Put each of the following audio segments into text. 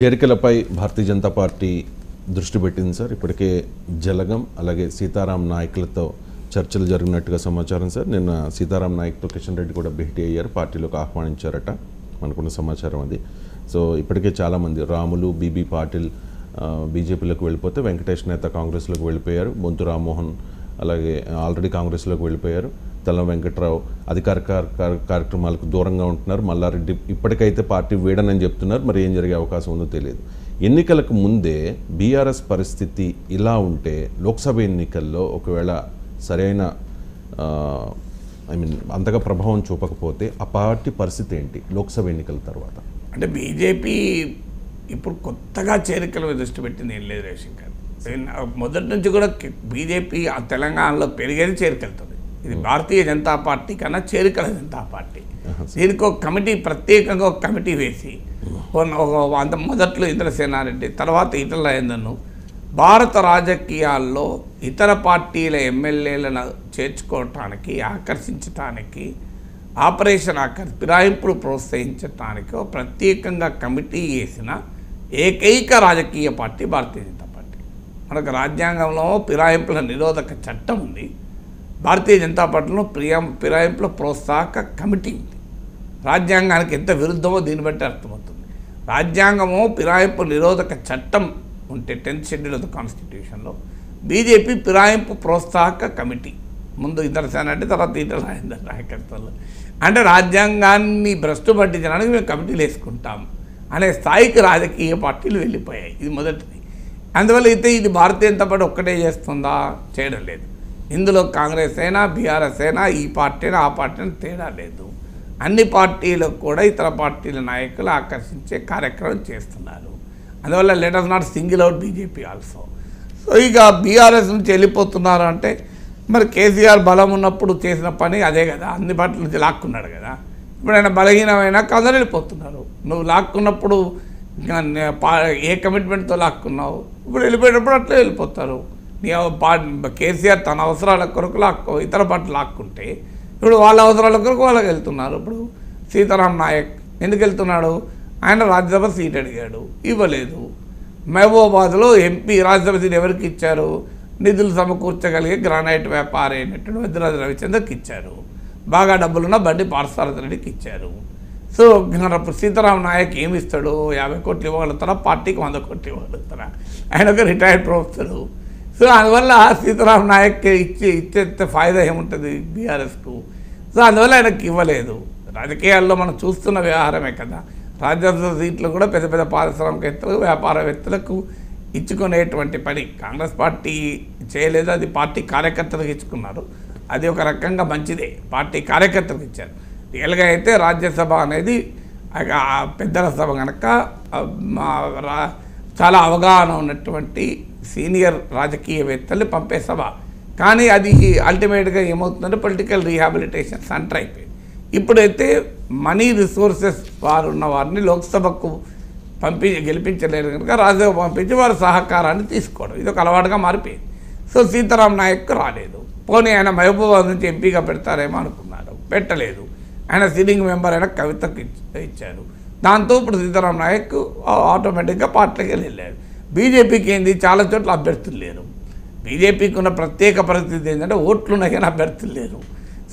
చేరికలపై Bharatiya Janata party దృష్టి పెట్టింది sir. ఇప్పటికే జలగం అలాగే సీతారాం నాయకులతో చర్చలు జరిగినట్టుగా సమాచారం సార్. నిన్న సీతారాం నాయక్తో కిషన్ రెడ్డి కూడా భేటీ అయ్యారు, పార్టీలోకి ఆహ్వానించారట మనకున్న సమాచారం అది. సో ఇప్పటికే చాలామంది రాములు, బీబీ పాటిల్ బీజేపీలోకి వెళ్ళిపోతే వెంకటేష్ నేత కాంగ్రెస్లోకి వెళ్ళిపోయారు, బొంతు రామ్మోహన్ అలాగే ఆల్రెడీ కాంగ్రెస్లోకి వెళ్ళిపోయారు, తెల్ల వెంకట్రావు అధికార కార్యక్రమాలకు దూరంగా ఉంటున్నారు, మల్లారెడ్డి ఇప్పటికైతే పార్టీ వీడనని చెప్తున్నారు. మరి ఏం జరిగే అవకాశం ఉందో తెలియదు. ఎన్నికలకు ముందే బీఆర్ఎస్ పరిస్థితి ఇలా ఉంటే లోక్సభ ఎన్నికల్లో ఒకవేళ సరైన అంతగా ప్రభావం చూపకపోతే ఆ పార్టీ పరిస్థితి ఏంటి లోక్సభ ఎన్నికల తర్వాత? అంటే బీజేపీ ఇప్పుడు కొత్తగా చేరికల మీద దృష్టి పెట్టింది ఏం లేదు రవిశంకర్. మొదటి నుంచి కూడా బీజేపీ ఆ తెలంగాణలో పెరిగేది చేరికలతోంది. ఇది భారతీయ జనతా పార్టీ కన్నా చేరికల జనతా పార్టీ. దీనికి ఒక కమిటీ, ప్రత్యేకంగా ఒక కమిటీ వేసి అంత మొదట్లో ఇంద్రసేనారెడ్డి, తర్వాత ఈటల రాజేందర్ను భారత రాజకీయాల్లో ఇతర పార్టీల ఎమ్మెల్యేలను చేర్చుకోవటానికి, ఆకర్షించటానికి, ఆపరేషన్ ఫిరాయింపులు ప్రోత్సహించటానికి ప్రత్యేకంగా కమిటీ వేసిన ఏకైక రాజకీయ పార్టీ భారతీయ జనతా పార్టీ. మనకు రాజ్యాంగంలో ఫిరాయింపుల నిరోధక చట్టం ఉంది, భారతీయ జనతా పార్టీలో ఫిరాయింపుల ప్రోత్సాహక కమిటీ ఉంది. రాజ్యాంగానికి ఎంత విరుద్ధమో దీన్ని బట్టి అర్థమవుతుంది. రాజ్యాంగము ఫిరాయింపు నిరోధక చట్టం ఉంటే 10th షెడ్యూల్ ఆఫ్ ద కాన్స్టిట్యూషన్లో బీజేపీ ఫిరాయింపు ప్రోత్సాహక కమిటీ, ముందు ఇంద్రసేనారెడ్డి తర్వాత ఈటల రాజేందర్ నాయకత్వంలో, అంటే రాజ్యాంగాన్ని భ్రష్టు పట్టించడానికి మేము కమిటీలు వేసుకుంటాం అనే స్థాయికి రాజకీయ పార్టీలు వెళ్ళిపోయాయి. ఇది మొదటిది. అందువల్ల అయితే ఇది భారతీయ జనతా పార్టీ ఒక్కటే చేస్తుందా? చేయడం లేదు. ఇందులో కాంగ్రెస్ అయినా, బీఆర్ఎస్ అయినా, ఈ పార్టీ అయినా, ఆ పార్టీ అయినా తేడా లేదు. అన్ని పార్టీలకు కూడా ఇతర పార్టీల నాయకులు ఆకర్షించే కార్యక్రమం చేస్తున్నారు. అందువల్ల let us not single out BJP also. So ఇక బీఆర్ఎస్ నుంచి వెళ్ళిపోతున్నారు అంటే మరి కేసీఆర్ బలం ఉన్నప్పుడు చేసిన పని అదే కదా, అన్ని పార్టీల నుంచి లాక్కున్నాడు కదా. ఇప్పుడు ఆయన బలహీనమైనా అందరూ వెళ్ళిపోతున్నారు. నువ్వు లాక్కున్నప్పుడు ఏ కమిట్మెంట్తో లాక్కున్నావు, ఇప్పుడు వెళ్ళిపోయేటప్పుడు అట్లే వెళ్ళిపోతారు. నీ కేసీఆర్ తన అవసరాల కొరకు ఇతర పార్టీలు లాక్కుంటే ఇప్పుడు వాళ్ళ అవసరాల కొరకు వాళ్ళకి వెళ్తున్నారు. ఇప్పుడు సీతారాం నాయక్ ఎందుకు వెళ్తున్నాడు? ఆయన రాజ్యసభ సీట్ అడిగాడు, ఇవ్వలేదు. మహబూబాబాద్లో ఎంపీ రాజ్యసభ సీట్ ఎవరికి ఇచ్చారు? నిధులు సమకూర్చగలిగే గ్రానైట్ వ్యాపారి అయినట్టు వద్దిరాజు రవిచంద్రకి ఇచ్చారు. బాగా డబ్బులున్న బండి పార్థసారథి రెడ్డికి ఇచ్చారు. సో సీతారాం నాయక్ ఏమి ఇస్తాడు? 50 కోట్లు ఇవ్వగలుగుతారా? పార్టీకి 100 కోట్లు ఇవ్వగలుగుతారా? ఆయన ఒక రిటైర్డ్ ప్రొఫెసరు. సో అందువల్ల సీతారాం నాయక్ ఇచ్చే ఫాయిదా ఏముంటుంది బీఆర్ఎస్కు? సో అందువల్ల ఆయనకి ఇవ్వలేదు. రాజకీయాల్లో మనం చూస్తున్న వ్యవహారమే కదా. రాజ్యసభ సీట్లు కూడా పెద్ద పెద్ద పారిశ్రామికవేత్తలకు, వ్యాపారవేత్తలకు ఇచ్చుకునేటువంటి పని కాంగ్రెస్ పార్టీ చేయలేదు. అది పార్టీ కార్యకర్తలకు ఇచ్చుకున్నారు. అది ఒక రకంగా మంచిదే, పార్టీ కార్యకర్తలకు ఇచ్చారు. రియల్గా అయితే రాజ్యసభ అనేది పెద్దల సభ కనుక చాలా అవగాహన ఉన్నటువంటి సీనియర్ రాజకీయవేత్తలు పంపే సభ. కానీ అది అల్టిమేట్గా ఏమవుతుందంటే పొలిటికల్ రీహాబిలిటేషన్ సెంటర్ అయిపోయింది. ఇప్పుడైతే మనీ రిసోర్సెస్ వారు ఉన్న వారిని లోక్సభకు గెలిపించలేరు కనుక రాజ్యసభ పంపించి వారి సహకారాన్ని తీసుకోవడం ఇది ఒక అలవాటుగా మారిపోయింది. సో సీతారాం నాయక్ రాలేదు. పోనీ ఆయన మహబూబాబాద్ నుంచి ఎంపీగా పెడతారేమో అనుకున్నారు, పెట్టలేదు. ఆయన సిట్టింగ్ మెంబర్ అయిన కవితకు ఇచ్చారు. దాంతో ఇప్పుడు సీతారాం నాయక్ ఆటోమేటిక్గా పార్టీకి వెళ్ళారు. బీజేపీకి ఏంది? చాలా చోట్ల అభ్యర్థులు లేరు. బీజేపీకి ఉన్న ప్రత్యేక పరిస్థితి ఏంటంటే ఓట్లు ఉన్నాయి కానీ అభ్యర్థులు లేరు.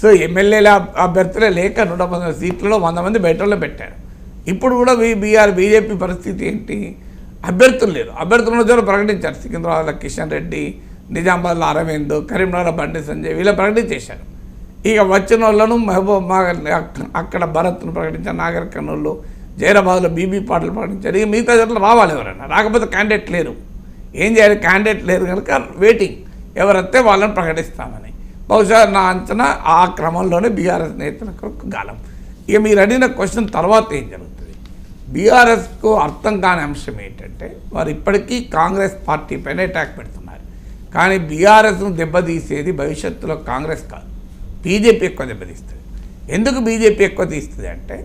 సో ఎమ్మెల్యేల అభ్యర్థులే లేక 110 సీట్లలో 100 మంది బయటలో పెట్టారు. ఇప్పుడు కూడా బీజేపీ పరిస్థితి ఏంటి? అభ్యర్థులు లేరు. అభ్యర్థులు ఉన్న చోట ప్రకటించారు. సికింద్రాబాద్లో కిషన్ రెడ్డి, నిజామాబాద్లో అరవింద్, కరీంనగర్లో బండి సంజయ్ వీళ్ళ ప్రకటించేశారు. ఇక వచ్చిన వాళ్ళను అక్కడ భరత్ను ప్రకటించారు, నాగర్ కర్నూలు, జైరాబాద్లో బీబీ పాటిల్ ప్రకటించారు. ఇక మిగతా చోట్ల రావాలి ఎవరైనా, రాకపోతే క్యాండిడేట్ లేరు. ఏం చేయాలి? క్యాండిడేట్ లేరు కనుక వెయిటింగ్, ఎవరైతే వాళ్ళని ప్రకటిస్తామని. బహుశా నా అంచనా ఆ క్రమంలోనే బీఆర్ఎస్ నేతల కొరకు గాలం. ఇక మీరు అడిగిన క్వశ్చన్ తర్వాత ఏం జరుగుతుంది? బీఆర్ఎస్కు అర్థం కాని అంశం ఏంటంటే వారు ఇప్పటికీ కాంగ్రెస్ పార్టీ పైన అటాక్ పెడుతున్నారు. కానీ బీఆర్ఎస్ను దెబ్బతీసేది భవిష్యత్తులో కాంగ్రెస్ కాదు, బీజేపీ ఎక్కువ దెబ్బతీస్తుంది. ఎందుకు బీజేపీ ఎక్కువ తీస్తుంది అంటే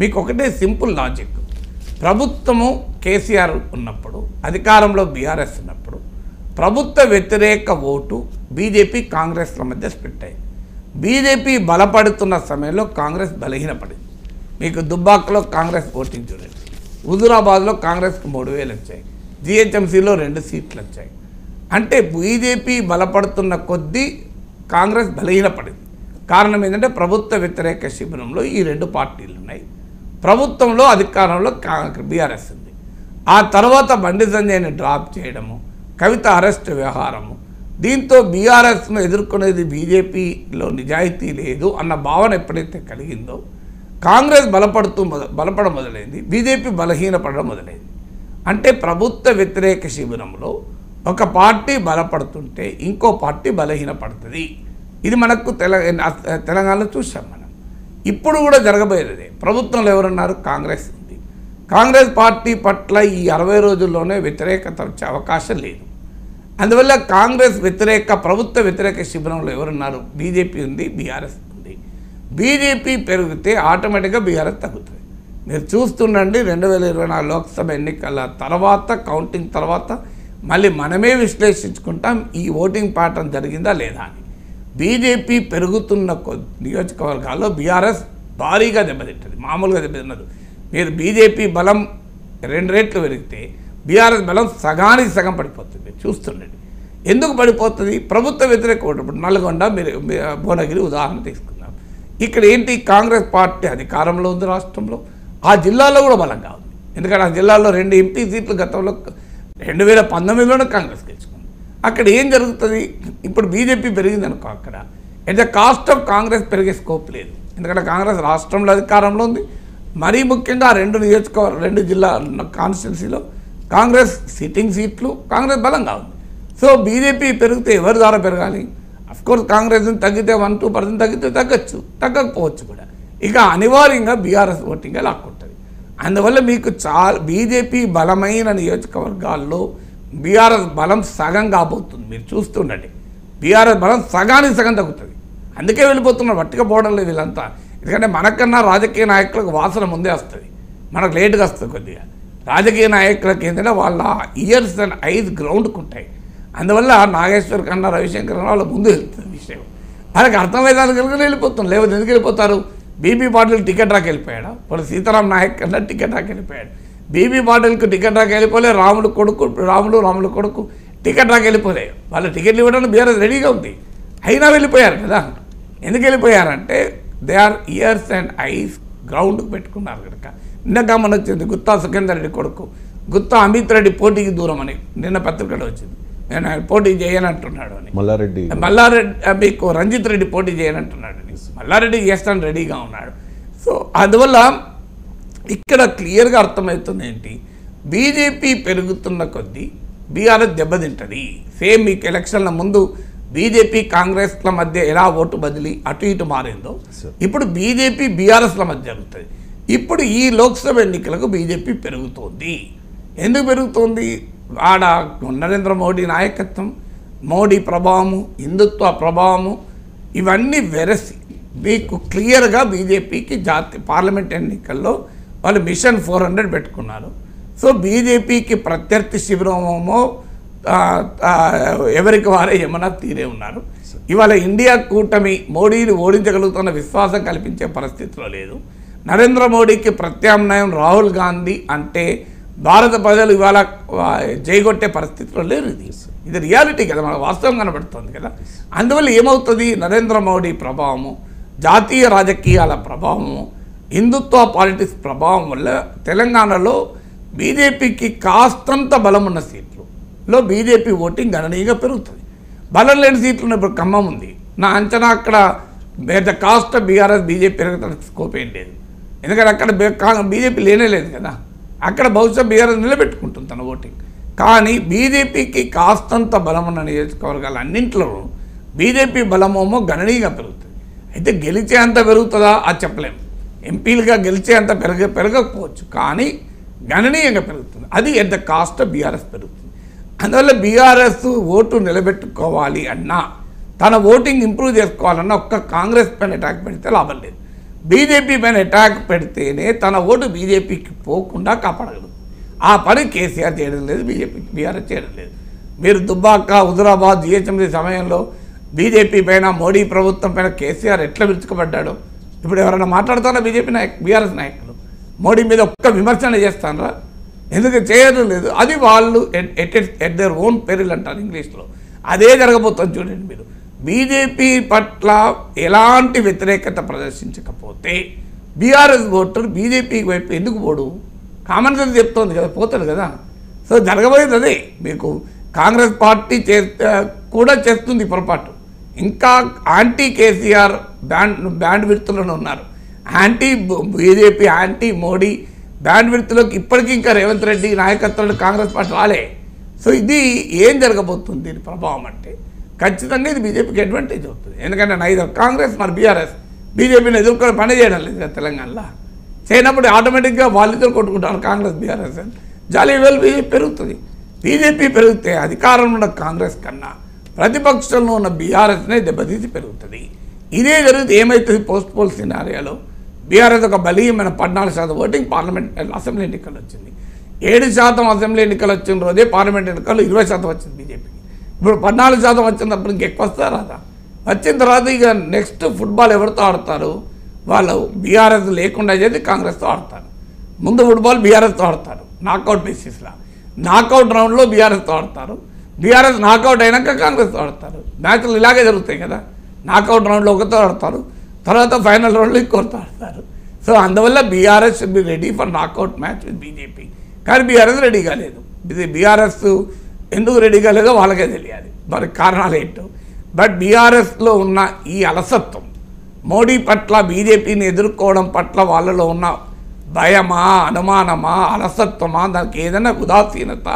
మీకు ఒకటే సింపుల్ లాజిక్. ప్రభుత్వము కేసీఆర్ ఉన్నప్పుడు, అధికారంలో బీఆర్ఎస్ ఉన్నప్పుడు ప్రభుత్వ వ్యతిరేక ఓటు బీజేపీ కాంగ్రెస్ల మధ్య స్ప్లిట్ అయ్యింది. బీజేపీ బలపడుతున్న సమయంలో కాంగ్రెస్ బలహీనపడింది. మీకు దుబ్బాకలో కాంగ్రెస్ ఓటింగ్ చూడండి, హుజూరాబాద్లో కాంగ్రెస్కి 3,000 వచ్చాయి, జిహెచ్ఎంసీలో 2 సీట్లు వచ్చాయి. అంటే బీజేపీ బలపడుతున్న కొద్దీ కాంగ్రెస్ బలహీనపడింది. కారణం ఏంటంటే ప్రభుత్వ వ్యతిరేక శిబిరంలో ఈ 2 పార్టీలు ఉన్నాయి, ప్రభుత్వంలో అధికారంలో బీఆర్ఎస్ ఉంది. ఆ తర్వాత బండి సంజయ్ని డ్రాప్ చేయడము, కవిత అరెస్ట్ వ్యవహారము, దీంతో బీఆర్ఎస్ను ఎదుర్కొనేది బీజేపీలో నిజాయితీ లేదు అన్న భావన ఎప్పుడైతే కలిగిందో కాంగ్రెస్ బలపడడం మొదలైంది, బీజేపీ బలహీనపడడం మొదలైంది. అంటే ప్రభుత్వ వ్యతిరేక శిబిరంలో ఒక పార్టీ బలపడుతుంటే ఇంకో పార్టీ బలహీనపడుతుంది. ఇది మనకు తెలంగాణలో చూసాం మనం. ఇప్పుడు కూడా జరగబోయేది. ప్రభుత్వంలో ఎవరున్నారు? కాంగ్రెస్ ఉంది. కాంగ్రెస్ పార్టీ పట్ల ఈ 60 రోజుల్లోనే వ్యతిరేకత వచ్చే అవకాశం లేదు. అందువల్ల కాంగ్రెస్ ప్రభుత్వ వ్యతిరేక శిబిరంలో ఎవరున్నారు? బీజేపీ ఉంది, బీఆర్ఎస్ ఉంది. బీజేపీ పెరిగితే ఆటోమేటిక్గా బీఆర్ఎస్ తగ్గుతుంది. మీరు చూస్తుండండి, 2024 లోక్సభ ఎన్నికల తర్వాత, కౌంటింగ్ తర్వాత మళ్ళీ మనమే విశ్లేషించుకుంటాం ఈ ఓటింగ్ ప్యాటర్న్ జరిగిందా లేదా అని. బీజేపీ పెరుగుతున్న నియోజకవర్గాల్లో బీఆర్ఎస్ భారీగా దెబ్బతింటుంది, మామూలుగా దెబ్బతిన్నదు. మీరు బీజేపీ బలం 2 రెట్లు పెరిగితే బీఆర్ఎస్ బలం సగానికి సగం పడిపోతుంది. చూస్తుండండి ఎందుకు పడిపోతుంది? ప్రభుత్వ వ్యతిరేక ఓటు. ఇప్పుడు నల్గొండ, భువనగిరి ఉదాహరణ తీసుకుందాం. ఇక్కడ ఏంటి? కాంగ్రెస్ పార్టీ అధికారంలో ఉంది రాష్ట్రంలో, ఆ జిల్లాలో కూడా బలంగా ఉంది. ఎందుకంటే ఆ జిల్లాలో 2 ఎంపీ సీట్లు గతంలో 2019లోనే కాంగ్రెస్ గెలుచుకుంది. అక్కడ ఏం జరుగుతుంది? ఇప్పుడు బీజేపీ పెరిగింది అనుకో, అక్కడ at the cost of Congress పెరిగే స్కోప్ లేదు. ఎందుకంటే కాంగ్రెస్ రాష్ట్రంలో అధికారంలో ఉంది. మరీ ముఖ్యంగా 2 జిల్లా కాన్స్టిట్యున్సీలో కాంగ్రెస్ సిట్టింగ్ సీట్లు కాంగ్రెస్ బలంగా ఉంది. సో బీజేపీ పెరిగితే ఎవరి ద్వారా పెరగాలి? అఫ్కోర్స్ కాంగ్రెస్ తగ్గితే 1-2% తగ్గితే తగ్గచ్చు, తగ్గకపోవచ్చు కూడా. ఇక అనివార్యంగా బీఆర్ఎస్ ఓటింగ్ లాక్కుంటుంది. అందువల్ల మీకు బీజేపీ బలమైన నియోజకవర్గాల్లో బీఆర్ఎస్ బలం సగం కాబోతుంది. మీరు చూస్తుండండి, బీఆర్ఎస్ బలం సగానికి సగం తగ్గుతుంది. అందుకే వెళ్ళిపోతున్నారు, వట్టిగా పోవడం లేదు వీళ్ళంతా. ఎందుకంటే మనకన్నా రాజకీయ నాయకులకు వాసన ముందే వస్తుంది, మనకు లేటుగా వస్తుంది కొద్దిగా. రాజకీయ నాయకులకి ఏంటంటే వాళ్ళ ఇయర్స్ అండ్ ఐస్ గ్రౌండ్కి ఉంటాయి. అందువల్ల నాగేశ్వర్ కన్నా రవిశంకర్ కన్నా వాళ్ళ ముందు వెళ్తుంది విషయం. వాళ్ళకి అర్థమయ్యేదానికి వెళ్ళిపోతుంది. లేకపోతే ఎందుకు వెళ్ళిపోతారు? బీబీ పాటిల్ టికెట్ రాకి వెళ్ళిపోయాడు, ఇప్పుడు సీతారాం నాయక్ కన్నా టికెట్ రాకి వెళ్ళిపోయాడు. బీబీ పాటిల్కి టికెట్ రాకి వెళ్ళిపోలే, రాములు కొడుకు టికెట్ రాకి వెళ్ళిపోలే. వాళ్ళ టికెట్లు ఇవ్వడానికి బీఆర్ఎస్ రెడీగా ఉంది, అయినా వెళ్ళిపోయారు కదా. ఎందుకు వెళ్ళిపోయారంటే they are ears and eyes గ్రౌండ్కి పెట్టుకున్నారు కనుక. నిన్న మన వచ్చింది గుత్తా సుఖేందర్ రెడ్డి కొడుకు గుత్తా అమిత్ రెడ్డి పోటీకి దూరం అని నిన్న పత్రికలో వచ్చింది. నేను ఆయన పోటీ చేయనంటున్నాడు అని. మల్లారెడ్డి మీకు రంజిత్ రెడ్డి పోటీ చేయనంటున్నాడు అని. మల్లారెడ్డి చేస్తాను రెడీగా ఉన్నాడు. సో అందువల్ల ఇక్కడ క్లియర్గా అర్థమవుతుంది ఏంటి, బీజేపీ పెరుగుతున్న కొద్దీ బీఆర్ఎస్ దెబ్బతింటుంది. సేమ్ మీకు ఎలక్షన్ల ముందు బీజేపీ కాంగ్రెస్ల మధ్య ఎలా ఓటు బదిలీ అటు ఇటు మారిందో ఇప్పుడు బీజేపీ బీఆర్ఎస్ల మధ్య జరుగుతుంది. ఇప్పుడు ఈ లోక్సభ ఎన్నికలకు బీజేపీ పెరుగుతోంది. ఎందుకు పెరుగుతోంది? ఆడ నరేంద్ర మోడీ నాయకత్వం, మోడీ ప్రభావము, హిందుత్వ ప్రభావము, ఇవన్నీ వెరసి మీకు క్లియర్గా బీజేపీకి పార్లమెంట్ ఎన్నికల్లో వాళ్ళు మిషన్ 400 పెట్టుకున్నారు. సో బీజేపీకి ప్రత్యర్థి శిబిరమేమో ఎవరికి వారే ఏమన్నా తీరే ఉన్నారు. ఇవాళ ఇండియా కూటమి మోడీని ఓడించగలుగుతున్న విశ్వాసం కల్పించే పరిస్థితిలో లేదు. నరేంద్ర మోడీకి ప్రత్యామ్నాయం రాహుల్ గాంధీ అంటే భారత ప్రజలు ఇవాళ జైగొట్టే పరిస్థితిలో లేరు. ఇది రియాలిటీ కదా, మనకు వాస్తవం కనబడుతుంది కదా. అందువల్ల ఏమవుతుంది? నరేంద్ర మోడీ ప్రభావము, జాతీయ రాజకీయాల ప్రభావము, హిందుత్వ పాలిటిక్స్ ప్రభావం వల్ల తెలంగాణలో బీజేపీకి కాస్తంత బలం ఉన్న సీట్లలో బీజేపీ ఓటింగ్ గణనీయంగా పెరుగుతుంది. బలం లేని సీట్లు ఇప్పుడు ఖమ్మం ఉంది. నా అంచనా అక్కడ the cost of BRS BJP పెరగడానికి స్కోప్ ఏం లేదు. ఎందుకంటే అక్కడ బీజేపీ లేనే లేదు కదా. అక్కడ బహుశా బీఆర్ఎస్ నిలబెట్టుకుంటుంది తన ఓటింగ్. కానీ బీజేపీకి కాస్తంత బలం ఉన్న నియోజకవర్గాలు అన్నింటిలో బీజేపీ బలమేమో గణనీయంగా పెరుగుతుంది. అయితే గెలిచే అంత పెరుగుతుందా అది చెప్పలేము. ఎంపీలుగా గెలిచే అంత పెరగకపోవచ్చు, కానీ గణనీయంగా పెరుగుతుంది. అది at the cost of BRS పెరుగుతుంది. అందువల్ల బీఆర్ఎస్ ఓటు నిలబెట్టుకోవాలి అన్నా, తన ఓటింగ్ ఇంప్రూవ్ చేసుకోవాలన్నా ఒక్క కాంగ్రెస్ పైన అటాక్ పెడితే లాభం లేదు. బీజేపీ పైన అటాక్ పెడితేనే తన ఓటు బీజేపీకి పోకుండా కాపాడగలదు. ఆ పని కేసీఆర్ చేయడం లేదు, బీఆర్ఎస్ చేయడం లేదు. మీరు దుబ్బాక, హుజురాబాద్, జిహెచ్ఎంసీ సమయంలో బీజేపీ పైన, మోడీ ప్రభుత్వం పైన కేసీఆర్ ఎట్లా విరుచుకుపడ్డాడో ఇప్పుడు ఎవరైనా మాట్లాడుతారా? బీఆర్ఎస్ నాయకులు మోడీ మీద ఒక్క విమర్శన చేస్తానరా? ఎందుకు చేయడం లేదు. అది వాళ్ళు ఎట్ దేర్ ఓన్ పెరిల్ అంటారు ఇంగ్లీష్లో. అదే జరగబోతుంది చూడండి మీరు. బీజేపీ పట్ల ఎలాంటి వ్యతిరేకత ప్రదర్శించకపోతే బీఆర్ఎస్ ఓటర్ బీజేపీ వైపు ఎందుకు పోడు? కామన్ సెన్స్ చెప్తోంది కదా, పోతాడు కదా. సో జరగబోయేది అదే. మీకు కాంగ్రెస్ పార్టీ కూడా చేస్తుంది పొరపాటు. ఇంకా యాంటీ కేసీఆర్ బ్యాండ్ విడుతులను ఉన్నారు. Anti BJP, anti Modi band విడుతులోకి ఇప్పటికీ ఇంకా రేవంత్ రెడ్డి నాయకత్వంలో కాంగ్రెస్ పార్టీ రాలే. సో ఇది ఏం జరగబోతుంది దీని ప్రభావం అంటే ఖచ్చితంగా ఇది బీజేపీకి అడ్వాంటేజ్ అవుతుంది. ఎందుకంటే నైదర్ కాంగ్రెస్ మరి బీఆర్ఎస్ బీజేపీని ఎదుర్కొని పని చేయడం లేదు కదా తెలంగాణలో. చేయనప్పుడు ఆటోమేటిక్గా వాళ్ళిద్దరు కొట్టుకుంటారు కాంగ్రెస్ బీఆర్ఎస్ అని. జాలీ వెల్ బీజేపీ పెరుగుతుంది. బీజేపీ పెరిగితే అధికారంలో ఉన్న కాంగ్రెస్ కన్నా ప్రతిపక్షంలో ఉన్న బీఆర్ఎస్నే దెబ్బతీసి పెరుగుతుంది. ఇదే జరిగితే ఏమవుతుంది? పోస్ట్ పోల్ సినారియాలో బీఆర్ఎస్ ఒక బలీయమైన 14% ఓటింగ్ పార్లమెంట్ అసెంబ్లీ ఎన్నికలు వచ్చింది. 7% అసెంబ్లీ ఎన్నికలు వచ్చిన రోజే పార్లమెంట్ ఎన్నికల్లో 20% వచ్చింది బీజేపీకి. ఇప్పుడు 14% వచ్చినప్పుడు ఇంకెక్కువ వస్తారా రాదా? వచ్చిన తర్వాత ఇక నెక్స్ట్ ఫుట్బాల్ ఎవరితో ఆడతారు? వాళ్ళు బీఆర్ఎస్ లేకుండా చేసి కాంగ్రెస్తో ఆడతారు. ముందు ఫుట్బాల్ బీఆర్ఎస్తో ఆడతారు నాకౌట్ బేసిస్లో. నాకౌట్ రౌండ్లో బీఆర్ఎస్తో ఆడతారు. బీఆర్ఎస్ నాకౌట్ అయినాక కాంగ్రెస్తో ఆడతారు. మ్యాచ్లు ఇలాగే జరుగుతాయి కదా. నాకౌట్ రౌండ్లో ఒకతో ఆడతారు, తర్వాత ఫైనల్ రౌండ్లో ఇంకొకరితో ఆడతారు. సో అందువల్ల BRS should be ready for knockout match with BJP. కానీ బీఆర్ఎస్ రెడీ కాలేదు. ఇది బీఆర్ఎస్ ఎందుకు రెడీ కాలేదో వాళ్ళకే తెలియాలి, మరి కారణాలు ఏంటో. బట్ బీఆర్ఎస్లో ఉన్న ఈ అలసత్వం, మోడీ పట్ల బీజేపీని ఎదుర్కోవడం పట్ల వాళ్ళలో ఉన్న భయమా, అనుమానమా, అలసత్వమా, దానికి ఏదైనా ఉదాసీనత,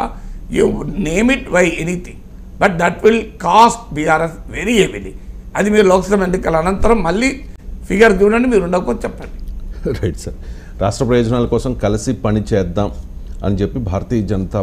you name it by anything, but that will cost BRS very heavily. అది మీరు లోక్సభ ఎన్నికల అనంతరం మళ్ళీ ఫిగర్ చూడండి, మీరు ఉండకపోతే చెప్పండి. Right sir. రాష్ట్ర ప్రయోజనాల కోసం కలిసి పని చేద్దాం అని చెప్పి భారతీయ జనతా